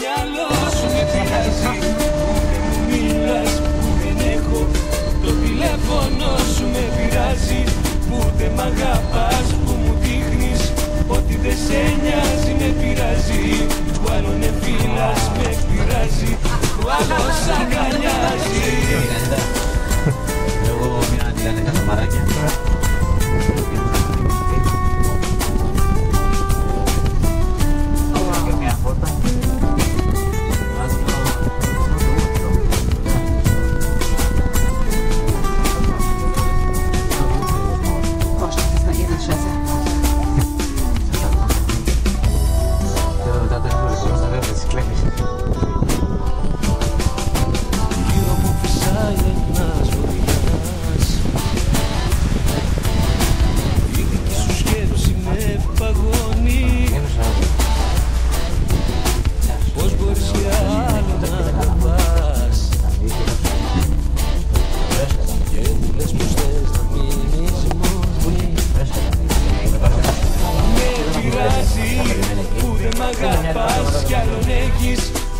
μυαλό σου με πειράζει. Ούτε μου μιλάς που δεν έχω. Το τηλέφωνο σου με πειράζει. Ούτε μ' αγαπάς που μου δείχνεις ότι δεν σε νοιάζει. Με πειράζει. Που άλλο με φύλας με πειράζει. Που άλλο σ' αγκαλιάζει. Εγώ μήνα να λένε τα μαράκια.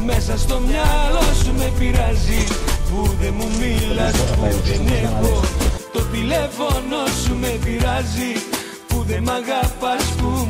Μέσα στο μυαλό σου με πειράζει. Που δεν μου μιλάς, που δεν έχω. Το τηλέφωνο σου με πειράζει. Που δεν μ' αγαπάς, που